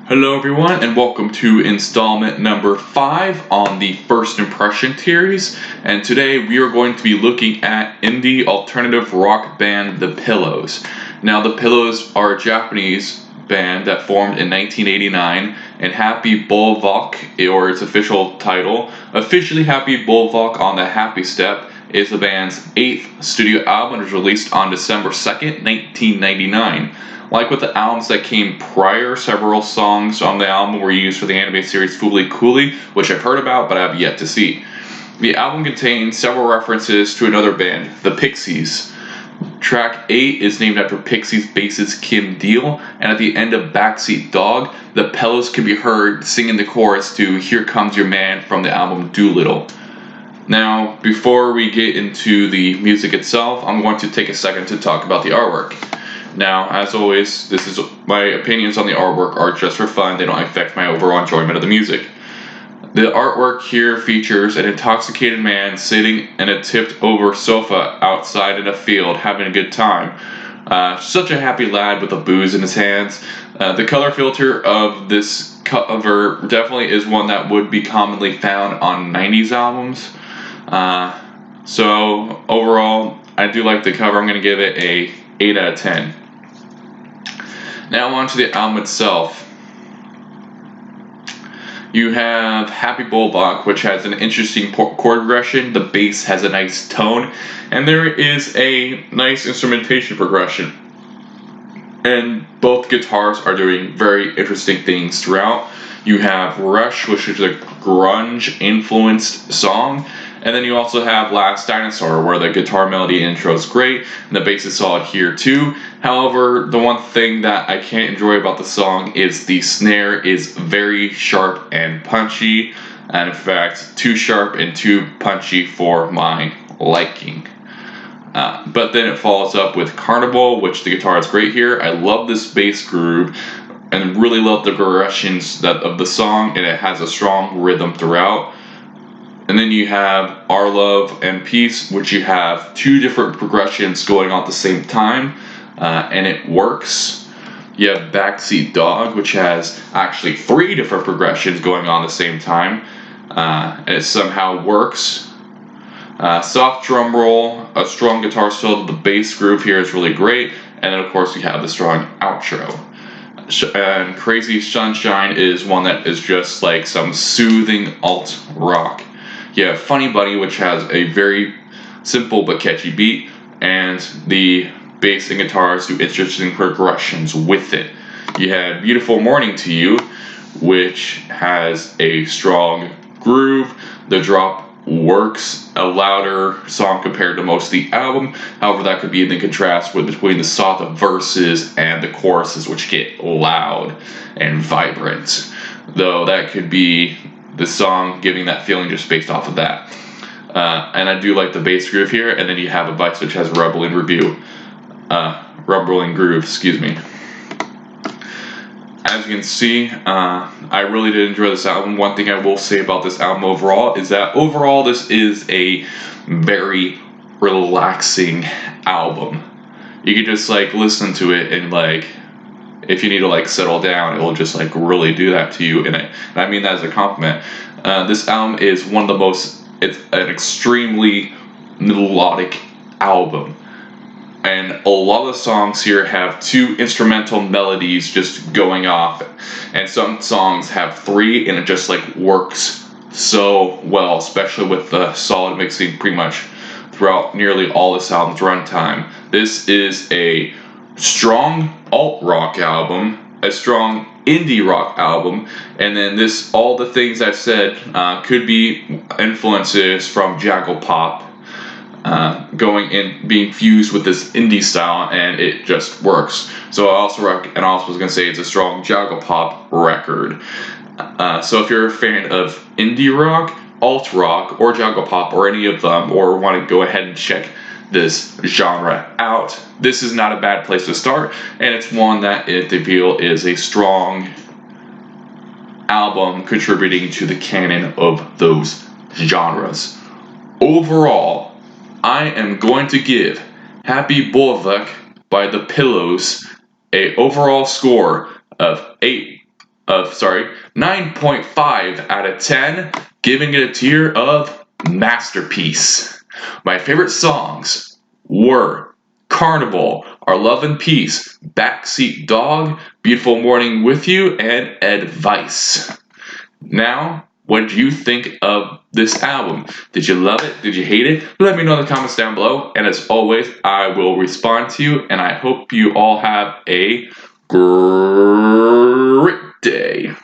Hello everyone and welcome to installment number 5 on the First Impression series, and today we are going to be looking at indie alternative rock band The Pillows. Now The Pillows are a Japanese band that formed in 1989, and Happy Bivouac, or its official title, officially Happy Bivouac on the Happy Step, is the band's 8th studio album and was released on December 2nd, 1999. Like with the albums that came prior, several songs on the album were used for the anime series Fooly Cooly, which I've heard about but I've yet to see. The album contains several references to another band, the Pixies. Track 8 is named after Pixies bassist Kim Deal, and at the end of Backseat Dog, the Pillows can be heard singing the chorus to Here Comes Your Man from the album Doolittle. Now, before we get into the music itself, I'm going to take a second to talk about the artwork. Now, as always, my opinions on the artwork are just for fun. They don't affect my overall enjoyment of the music. The artwork here features an intoxicated man sitting in a tipped-over sofa outside in a field having a good time. Such a happy lad with a booze in his hands. The color filter of this cover definitely is one that would be commonly found on 90s albums. So, overall, I do like the cover. I'm going to give it a 8 out of 10. Now on to the album itself. You have Happy Bivouac, which has an interesting chord progression. The bass has a nice tone, and there is a nice instrumentation progression. And both guitars are doing very interesting things throughout. You have Rush, which is a grunge-influenced song. And then you also have Last Dinosaur, where the guitar melody intro is great, and the bass is solid here too. However, the one thing that I can't enjoy about the song is the snare is very sharp and punchy, and in fact, too sharp and too punchy for my liking. But then it follows up with Carnival, which the guitar is great here. I love this bass groove, and really love the progressions of the song, and it has a strong rhythm throughout. And then you have Our Love and Peace, which you have two different progressions going on at the same time, and it works. You have Backseat Dog, which has actually 3 different progressions going on at the same time, and it somehow works. Soft drum roll, a strong guitar solo, the bass groove here is really great, and then of course you have the strong outro. And Crazy Sunshine is one that is just like some soothing alt rock. You have Funny Bunny, which has a very simple but catchy beat, and the bass and guitars do interesting progressions with it. You have Beautiful Morning to You, which has a strong groove. The drop works, a louder song compared to most of the album. However, that could be in the contrast between the soft verses and the choruses, which get loud and vibrant. Though that could be the song giving that feeling just based off of that. And I do like the bass groove here, and then you have a Vice, which has rumbling groove, excuse me. As you can see, I really did enjoy this album. One thing I will say about this album overall is that overall this is a very relaxing album. You can just like listen to it and like, if you need to like settle down, it will just like really do that to you. And I mean that as a compliment. This album is one of the it's an extremely melodic album. And a lot of the songs here have 2 instrumental melodies just going off. And some songs have 3, and it just like works so well, especially with the solid mixing pretty much throughout nearly all this album's runtime. This is a strong alt rock album, a strong indie rock album, and then all the things I've said could be influences from Jackal Pop being fused with this indie style, and it just works. So I also was going to say it's a strong Jackal Pop record. So if you're a fan of indie rock, alt rock, or Jackal Pop, or any of them, or want to go ahead and check this genre out, this is not a bad place to start, and it's one that I feel is a strong album contributing to the canon of those genres. Overall, I am going to give Happy Bivouac by The Pillows a overall score of 8 9.5 out of 10, giving it a tier of masterpiece. My favorite songs were Carnival, Our Love and Peace, Backseat Dog, Beautiful Morning with You, and Advice. Now, what do you think of this album? Did you love it? Did you hate it? Let me know in the comments down below. And as always, I will respond to you. And I hope you all have a great day.